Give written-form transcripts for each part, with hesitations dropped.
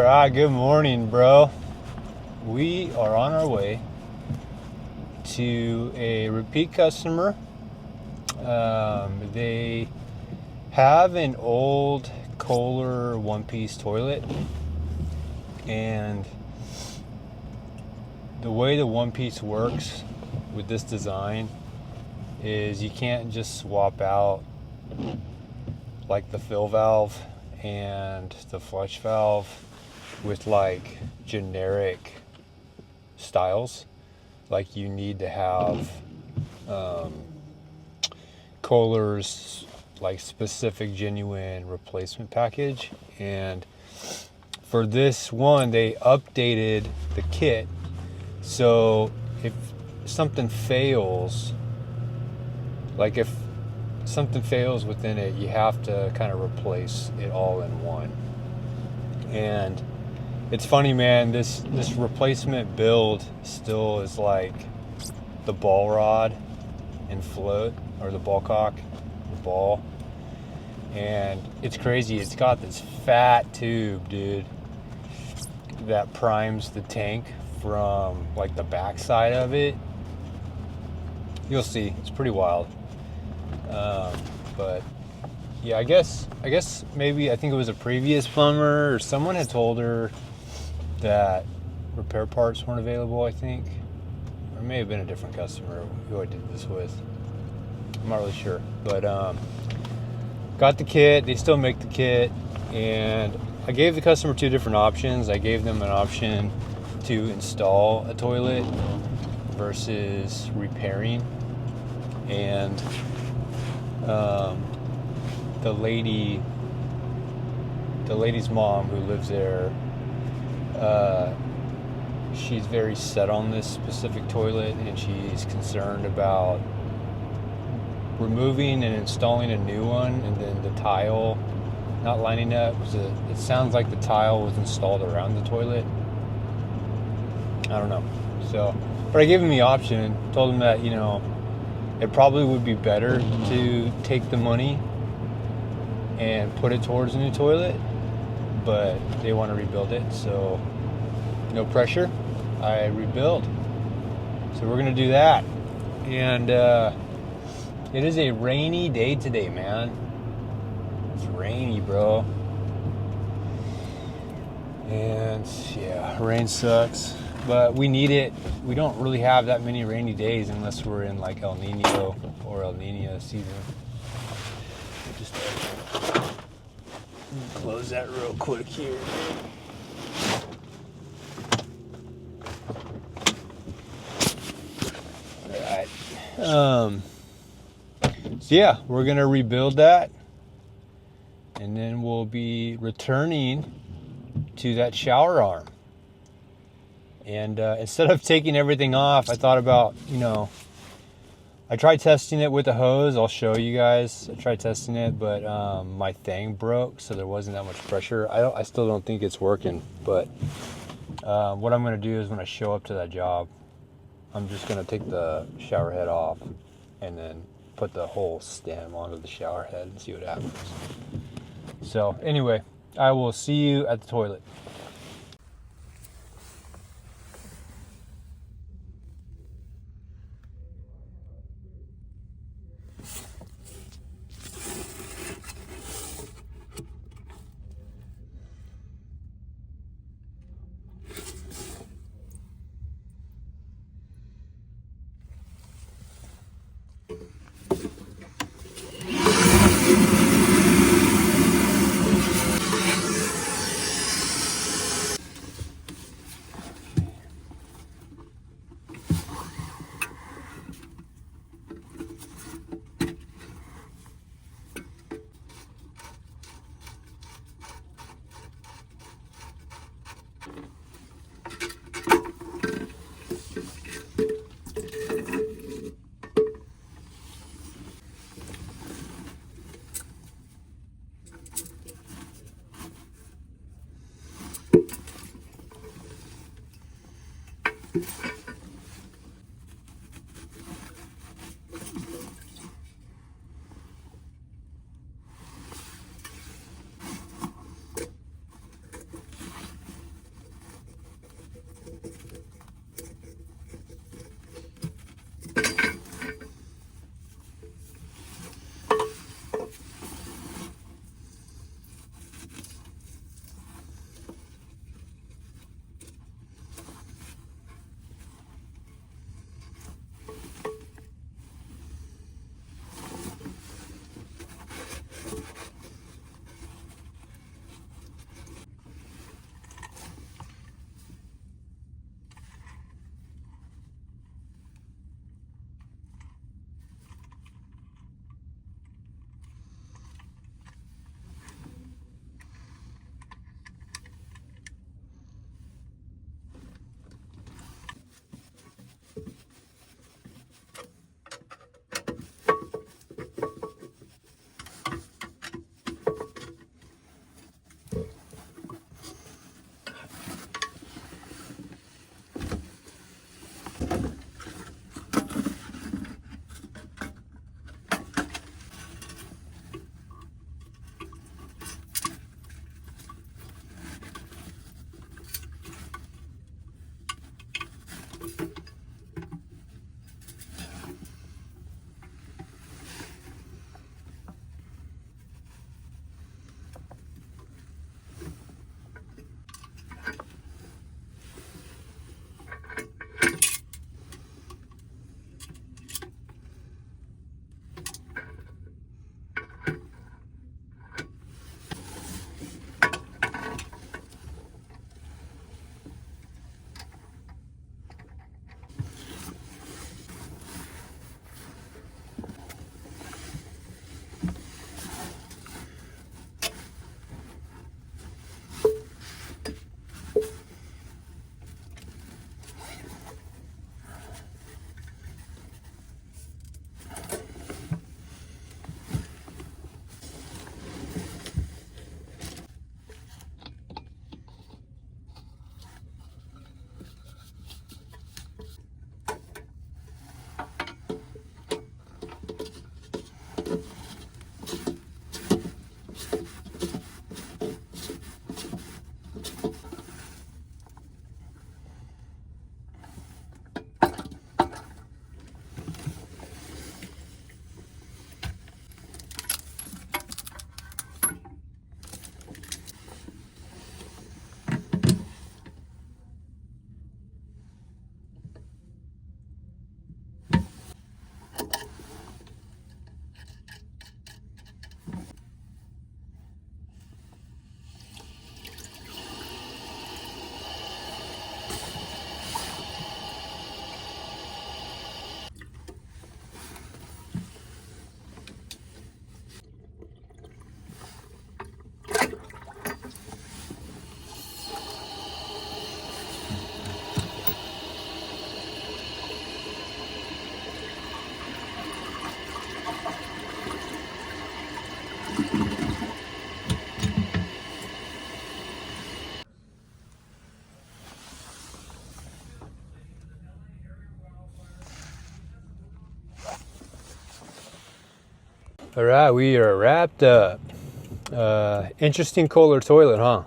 right, good morning, bro. We are on our way to a repeat customer. They have an old Kohler one-piece toilet, and the way the one-piece works with this design is you can't just swap out like the fill valve and the flush valve with like generic styles. Like you need to have Kohler's like specific genuine replacement package, and for this one they updated the kit, so if something fails, like if something fails within it, you have to kind of replace it all in one. And it's funny, man, this replacement build still is like the ball rod and float, or the ball cock, the ball. And it's crazy, it's got this fat tube, dude, that primes the tank from like the back side of it. You'll see, it's pretty wild. But yeah, I guess maybe, I think it was a previous plumber or someone had told her that repair parts weren't available, I think. Or it may have been a different customer who I did this with. I'm not really sure. But got the kit, they still make the kit, and I gave the customer two different options. I gave them an option to install a toilet versus repairing. And the lady's mom who lives there, she's very set on this specific toilet, and she's concerned about removing and installing a new one, and then the tile not lining up. It sounds like the tile was installed around the toilet. I don't know. So, but I gave him the option, told him that, it probably would be better to take the money and put it towards a new toilet, but they want to rebuild it, so no pressure. I rebuild. So we're gonna do that. And it is a rainy day today, man. It's rainy, bro. And yeah, rain sucks, but we need it. We don't really have that many rainy days unless we're in like El Nino or El Nina season. Just close that real quick here. Alright. So yeah, we're gonna rebuild that, and then we'll be returning to that shower arm. And instead of taking everything off, I thought about, I tried testing it with a hose. I'll show you guys. I tried testing it, but my thing broke, so there wasn't that much pressure. I still don't think it's working, but what I'm going to do is when I show up to that job, I'm just going to take the shower head off and then put the whole stem onto the shower head and see what happens. So anyway, I will see you at the toilet. All right, we are wrapped up. Interesting Kohler toilet, huh?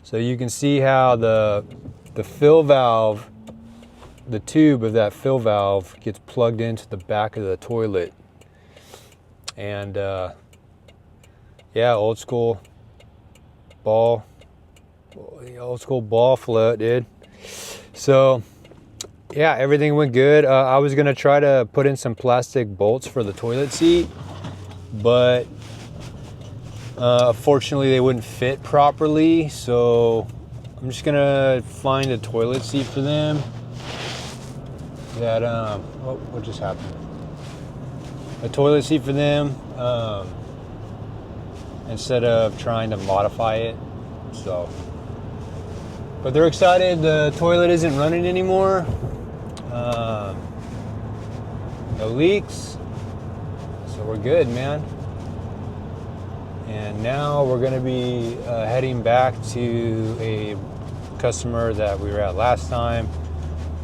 So you can see how the fill valve, the tube of that fill valve gets plugged into the back of the toilet. And yeah, old school ball float, dude. So yeah, everything went good. I was gonna try to put in some plastic bolts for the toilet seat, but fortunately they wouldn't fit properly. So I'm just gonna find a toilet seat for them that what just happened? A toilet seat for them instead of trying to modify it. So, but they're excited. The toilet isn't running anymore. No leaks, so we're good, man. And now we're gonna be heading back to a customer that we were at last time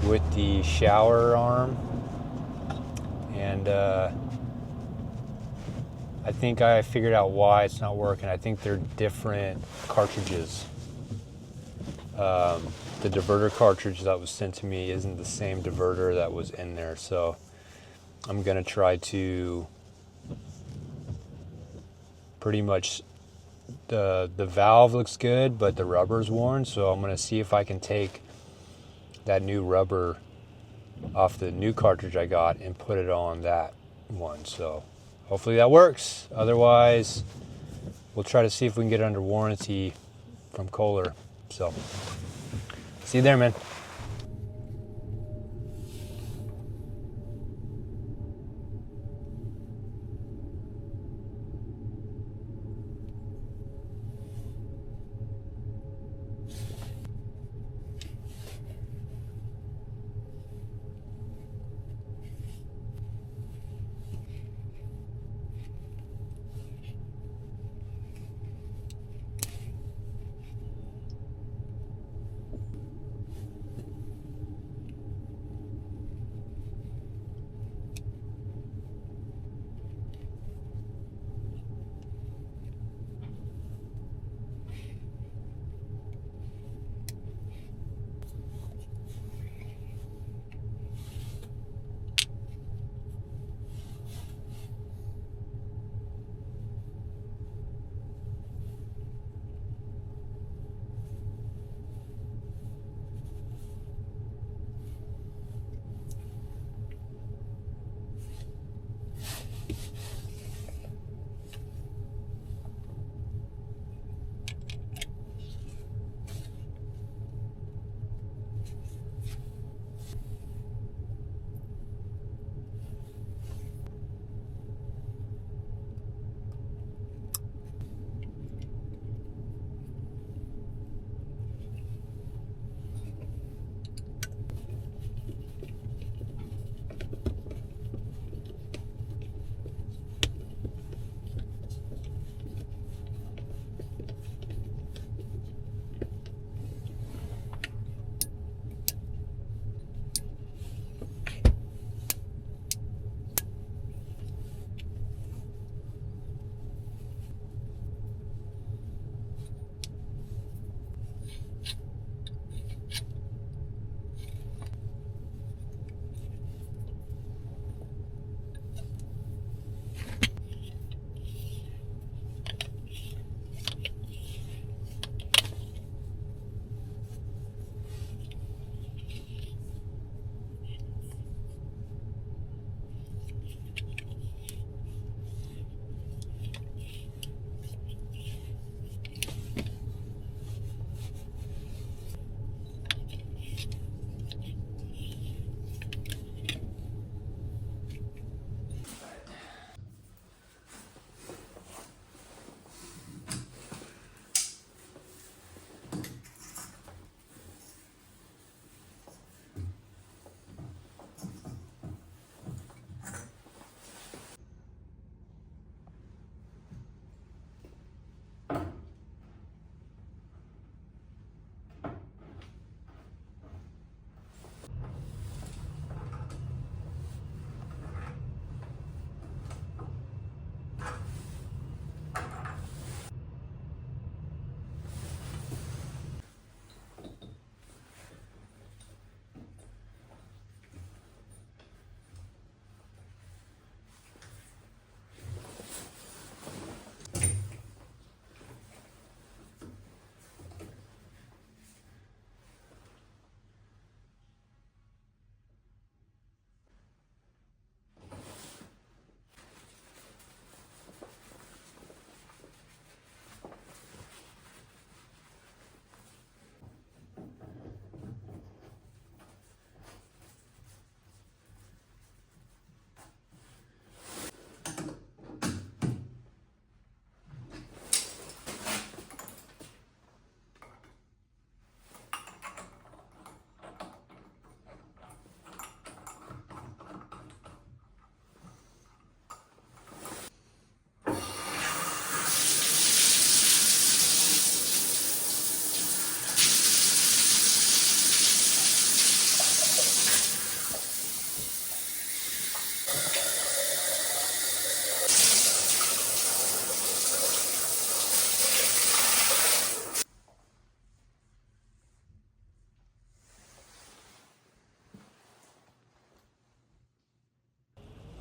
with the shower arm. And I think I figured out why it's not working. I think they're different cartridges. The diverter cartridge that was sent to me isn't the same diverter that was in there. So I'm gonna try to pretty much, the valve looks good, but the rubber's worn. So I'm gonna see if I can take that new rubber off the new cartridge I got and put it on that one. So hopefully that works. Otherwise, we'll try to see if we can get it under warranty from Kohler. So see you there, man.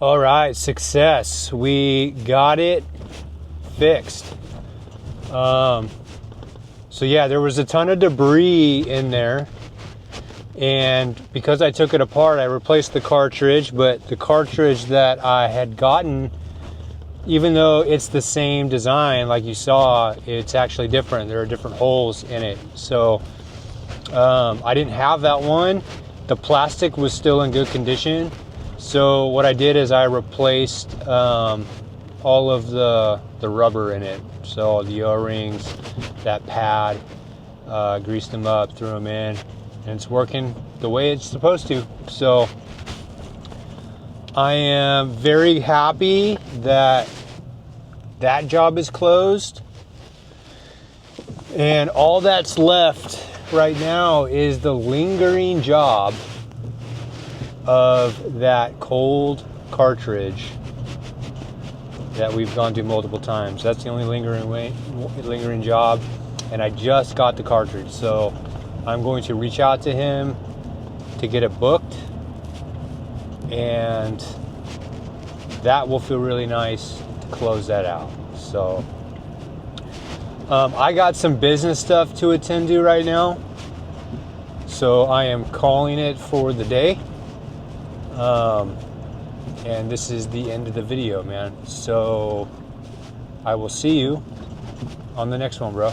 All right, success. We got it fixed. So yeah, there was a ton of debris in there, and because I took it apart, I replaced the cartridge, but the cartridge that I had gotten, even though it's the same design like you saw, it's actually different. There are different holes in it. So I didn't have that one. The plastic was still in good condition. So what I did is I replaced all of the rubber in it. So the O-rings, that pad, greased them up, threw them in, and it's working the way it's supposed to. So I am very happy that that job is closed. And all that's left right now is the lingering job of that cold cartridge that we've gone through multiple times. That's the only lingering job, and I just got the cartridge, so I'm going to reach out to him to get it booked, and that will feel really nice to close that out. So I got some business stuff to attend to right now, so I am calling it for the day. And this is the end of the video, man. So I will see you on the next one, bro.